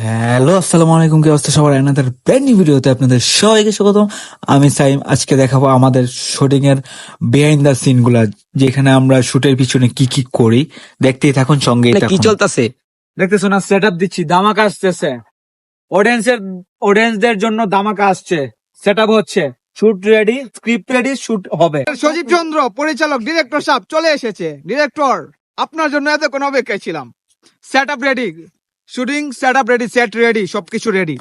Hello, আসসালামু আলাইকুম। কি অবস্থা সবার? আপনাদের ব্র্যান্ড নিউ ভিডিওতে আপনাদের সবাইকে স্বাগতম। আমি সাইম। আজকে দেখাবো আমাদের শুটিং এর বিহাইন্ড দ্য সিন গুলা, যেখানে আমরা শুটের পিছনে কি কি করি। দেখতেই থাকুন, সঙ্গেই কি থাকুন। চলতেছে দেখতেছো না, সেট আপ দিচ্ছি, ধামাকা আসতেছে। অডিয়েন্সদের জন্য ধামাকা আসছে, সেট আপ হচ্ছে, shoot ready, script ready, shoot হবে। সজীব চন্দ্র পরিচালক, ডিরেক্টর সাহেব চলে এসেছে। ডিরেক্টর, আপনার জন্য এতক্ষণ অপেক্ষায় ছিলাম। Set up ready, shooting set up ready, set ready, সবকিছু রেডি।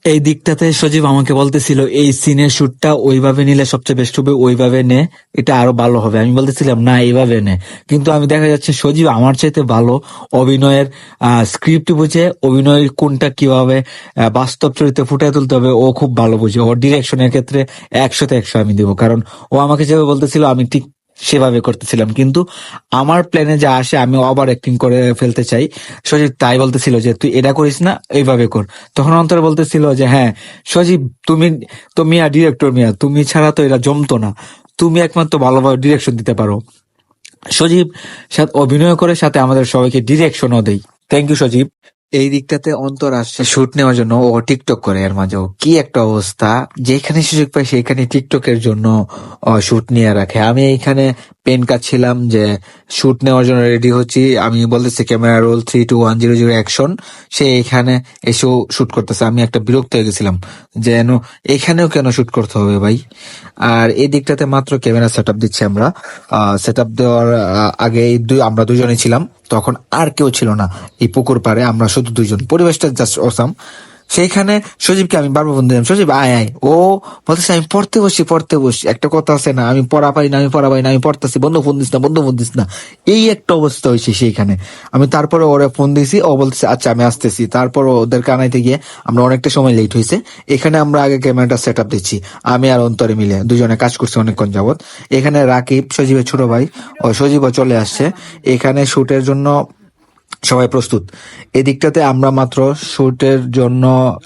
এই দিকটাতে সজীব আমাকে বলতেছিল এই সিনের শুটটা ওইভাবে নিলে সবচেয়ে বেস্ট হবে, ওইভাবে নে, এটা আরো ভালো হবে। আমি বলতেছিলাম না, এইভাবে নে। কিন্তু আমি দেখা যাচ্ছে সজীব আমার চাইতে ভালো অভিনয়ের স্ক্রিপ্ট বুঝে, অভিনয় কোনটা কিভাবে বাস্তব চরিত্রে ফুটিয়ে তুলতে হবে ও খুব ভালো বুঝে। ওর ডিরেকশনের ক্ষেত্রে 100-তে 100 আমি দিব, কারণ ও আমাকে যেভাবে বলতেছিল আমি ঠিক সেভাবে করতেছিলাম। কিন্তু আমার প্ল্যানে যা আসে আমি ওভার অ্যাক্টিং করে ফেলতে চাই। সজীব তাই বলতেছিল যে তুই এটা করিস না, এইভাবে কর। তখন অন্তর বলতেছিল যে হ্যাঁ সজীব, তুমি তো মিয়া ডিরেক্টর, মিয়া তুমি ছাড়া তো এটা জমতো না, তুমি একমাত্র ভালোভাবে ডিরেকশন দিতে পারো। সজীব সাথে অভিনয় করে, সাথে আমাদের সবাইকে ডিরেকশনও দেই। থ্যাংক ইউ সজীব। এই দিকটাতে অন্তর আসছে শুট নেওয়ার জন্য। ও টিকটক করে, এর মাঝেও কি একটা অবস্থা, যেখানে সুযোগ পায় সেখানে টিকটকের জন্য শুট নিয়ে রাখে। আমি এইখানে পেন কাটছিলাম যে শুট নেওয়ার জন্য রেডি হচ্ছি, আমি বলতেছি ক্যামেরা রোল 3 2 1 0 0 অ্যাকশন। সে এখানে এসেও শুট করতেছে। আমি একটা বিরক্ত হয়ে গেছিলাম যেন এখানেও কেন শুট করতে হবে ভাই। আর এই দিকটাতে মাত্র ক্যামেরা সেট আপ দিচ্ছি আমরা। সেট আপ দেওয়ার আগে আমরা দুজনেই ছিলাম, তখন আর কেউ ছিল না এই পুকুর পাড়ে, আমরা শুধু দুইজন। পরিবেশটা জাস্ট অসাম। সেইখানে সজীবকে আমি বারবার ফোন দিলাম, সজীব আয় আয়। ও বলতেছে আমি পড়তে বসি। একটা কথা আছে না, আমি পড়া পারি না, আমি পড়তেছি, বন্ধু ফোন দিস না। এই একটা অবস্থা হয়েছে সেইখানে। আমি তারপরে ওরা ফোন দিয়েছি, ও বলতেছে আচ্ছা আমি আসতেছি। তারপর ওদেরকে আনাইতে গিয়ে আমরা অনেকটা সময় লেট হয়েছে। এখানে আমরা আগে ক্যামেরাটা সেট আপ দিচ্ছি, আমি আর অন্তরে মিলে দুজনে কাজ করছি অনেকক্ষণ যাবত। এখানে রাকিব, সজীবের ছোট ভাই, ও সজীবও চলে আসছে। এখানে শুটের জন্য সবাই প্রস্তুত। এদিকটাতে আমরা মাত্র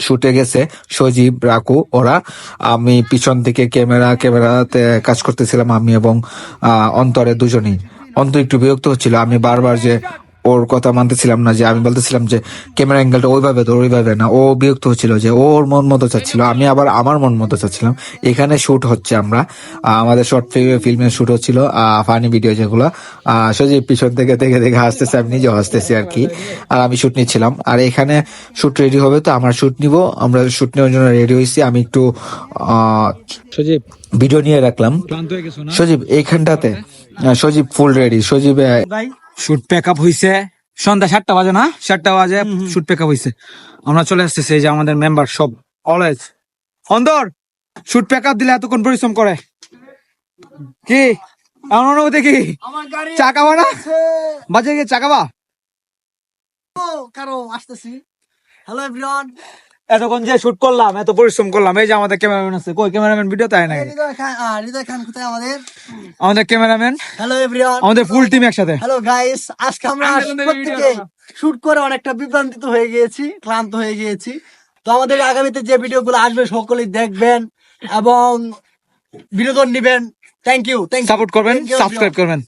শুটে গেছে সজীব, রাকু, ওরা। আমি পিছন থেকে ক্যামেরাতে কাজ করতেছিলাম, আমি এবং অন্তরে দুজনেই। অন্তর একটু বিরক্ত হচ্ছিল, আমি বারবার যে ওর কথা মানতেছিলাম না, যে আমি বলতেছিলাম যে ক্যামেরা অ্যাঙ্গেলটা ওইভাবে না। ও বিরক্ত হচ্ছিল যে ওর মন মতো চাচ্ছিল, আমি আবার আমার মন মতো চাচ্ছিলাম। এখানে শুট হচ্ছে, আমরা আমাদের শর্ট ফিল্মের শুট হচ্ছিল, ফানি ভিডিও যেগুলো। সজীব পিছন থেকে দেখে হাসতেছে, আমি নিজেও হাসতেছি আর কি। আর আমি শুট নিচ্ছিলাম, আর এখানে শুট রেডি হবে, তো আমরা শুট নিব। আমরা শুট নেওয়ার জন্য রেডি হয়েছি। আমি একটু সজীব ভিডিও নিয়ে রাখলাম। ক্লান্ত হয়ে গেছো না? সজীব এইখানটাতে, সজীব ফুল রেডি। সজীব শুট প্যাক আপ হইছে, সন্ধ্যা 7টা বাজে না, 7টা বাজে শুট প্যাক আপ হইছে। আমরা চলে আসতেছি, এই যে আমাদের মেম্বার সব অলওয়েজ অন্তর। শুট প্যাক আপ দিলে এতক্ষণ পরিশ্রম করে কি এমন অনুভূতি কি? চা খাবা না? বাজে গিয়ে চা খাবা? কারো আসতেছি। হ্যালো এভরিওয়ান, এতক্ষণ যে শুট করলাম, এত পরিশ্রম করলাম, এই যে আমাদের ক্যামেরাম্যান আছে। কই ক্যামেরাম্যান? ভিডিও তাই না, হৃদয় খান কোথায় আমাদের? আমাদের ক্যামেরাম্যান, হ্যালো এভরিওয়ান, আমাদের ফুল টিম একসাথে। Hello guys. আজকে আমরা প্রত্যেকে শুট করে অনেকটা বিভ্রান্তিত হয়ে গিয়েছি, ক্লান্ত হয়ে গিয়েছি। তো আমাদের আগামীতে যে ভিডিওগুলো আসবে সকলেই দেখবেন এবং বিনোদন নিবেন। থ্যাংক ইউ, সাপোর্ট করবেন, সাবস্ক্রাইব করবেন।